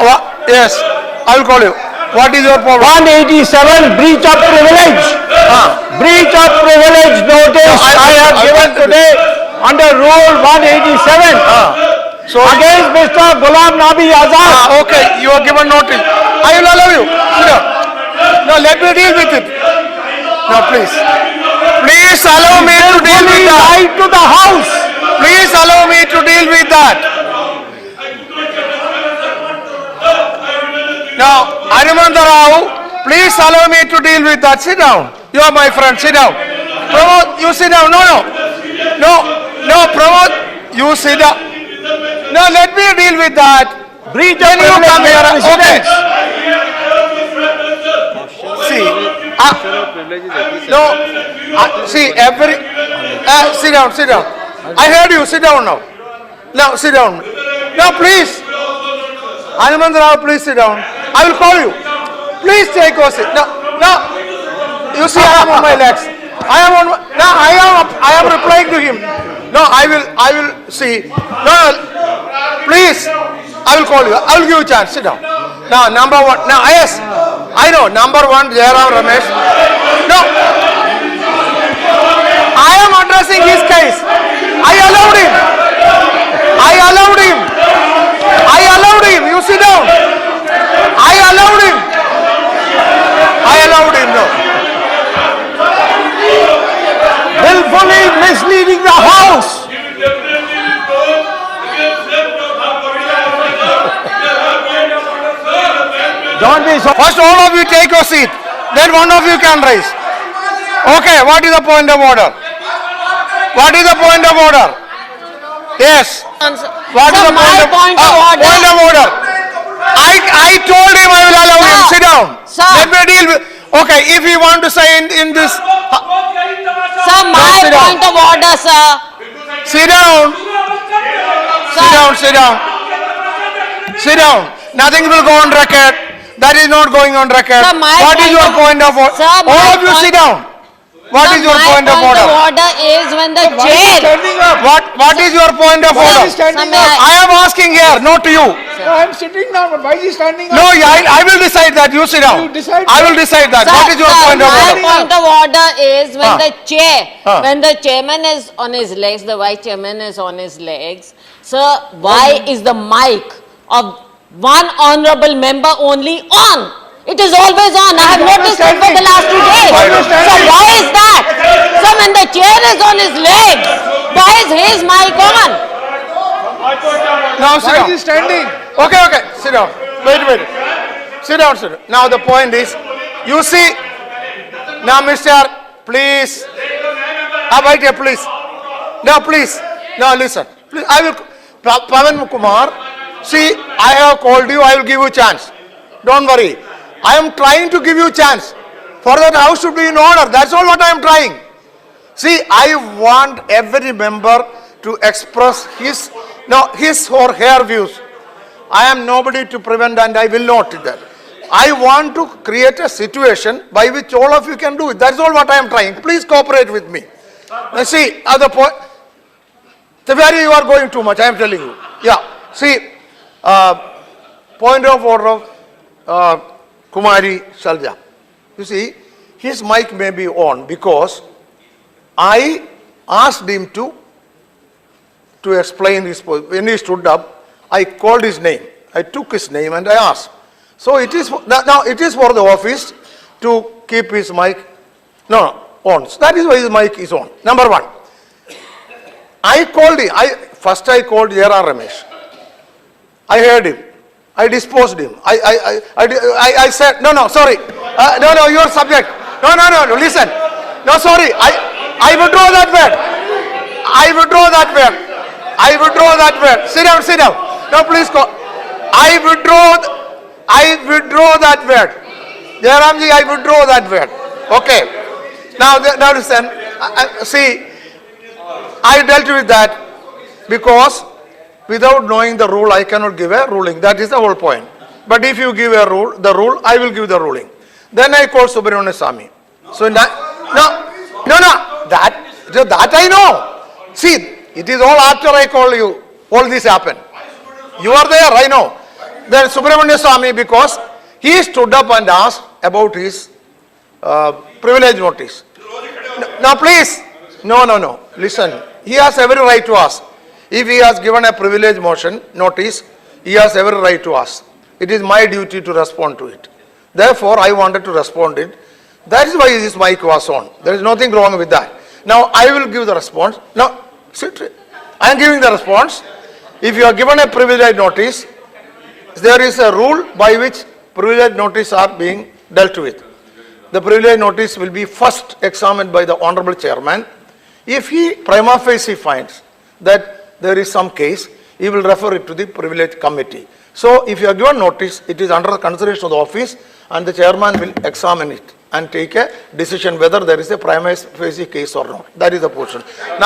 Yes, I will call you. What is your problem? 187 breach of privilege. Breach of privilege notice I have given today under rule 187. So Against Mr. Ghulam Nabi Azad. okay, you are given notice. I will allow you. Sit down. No, let me deal with it. No, please. Please allow me to deal with that. Right to the house. Please allow me to deal with that. Now, Hanumanth Rao, please allow me to deal with that. Sit down. You are my friend. Sit down. Pramod, you sit down. No, Pramod, you sit down. No, let me deal with that. Breach of Then you privilege. come here. Mr. Okay. President. See, no, see, sit down. I heard you, sit down now. Now, sit down. Now, please. Hanumanth Rao, please sit down. I will call you. Please take your seat. Now, you see, I am on my legs. I am replying to him. No, I will see. No, please. I will call you. I will give you a chance. Sit down. Now, number one. Now, yes, I know. Number one, Jairam Ramesh. No, I am addressing his case. I allowed him. You sit down. I allowed him. No. Willfully misleading the house. Don't be so. First, all of you take your seat. Then one of you can raise. Okay, what is the point of order? Yes. What is the point of order? Point of order. I told him I will allow him. Sit down. Sir. Let me deal with. Okay, if you want to say in this. Sir, my sit down. point of order, sir. Sit down. Sir. Sit down. Nothing will go on record. That is not going on record. Sir, my What is your point of order? Sir, my All of you point- sit down. What is your point of My order? point of order is when the chair. Standing up. What is your point of order? Standing Sir, may up. I am asking here, not to you. I am sitting down, but why is he standing up? No, I will decide that. You sit down. You decide, I will sir. decide that. Sir, What is your sir, point of my order? point of order is when the chair, Huh. when the chairman is on his legs, the vice chairman is on his legs. Sir, why is the mic of one honorable member only on? It is always on. I have noticed it for the last 2 days. Why not So why is that? So when the chair is on his legs, why is his mic on? Now sit Why is down. he standing? Okay. Sit down. Wait. Sit down. Now the point is, you see, now Mr. Please. Wait here, please. Now please. Now listen. Please, I will, Pavan Kumar, see, I have called you, I will give you a chance. Don't worry. I am trying to give you a chance. For that house should be in order. That's all what I am trying. See, I want every member to express his or her views. I am nobody to prevent and I will not do that. I want to create a situation by which all of you can do it. That's all what I am trying. Please cooperate with me. Now see, other point, where you are going too much, I am telling you. Yeah, see, point of order of Kumari Shalja. You see, his mic may be on because I asked him to explain his position. When he stood up, I called his name. I took his name and I asked. So it is now it is for the office to keep his mic on. So that is why his mic is on. Number one. I called him. First I called Jairam Ramesh. I heard him. I disposed him. I said, no, sorry. No, your subject. No, listen. No, sorry. I withdraw that word. I withdraw that word. Sit down. No, please go. I withdraw that word. Jairamji, I withdraw that word. Okay. Now listen. See, I dealt with that because without knowing the rule, I cannot give a ruling. That is the whole point. But if you give the rule, I will give the ruling. Then I called Subramanian Swamy. So no, that I know. See, it is all after I call you. All this happened. You are there, I know. Then Subramania Swami, because he stood up and asked about his privilege notice. Now please, no, listen. He has every right to ask. If he has given a privilege motion notice, he has every right to ask. It is my duty to respond to it. Therefore, I wanted to respond it. That is why this mic was on. There is nothing wrong with that. Now, I will give the response. Now, sit. I am giving the response. If you are given a privilege notice, there is a rule by which privilege notice are being dealt with. The privilege notice will be first examined by the Honorable Chairman. If he prima facie finds that there is some case, he will refer it to the privilege committee. So, if you are given notice, it is under the consideration of the office and the chairman will examine it and take a decision whether there is a prima facie case or not. That is the portion. Now,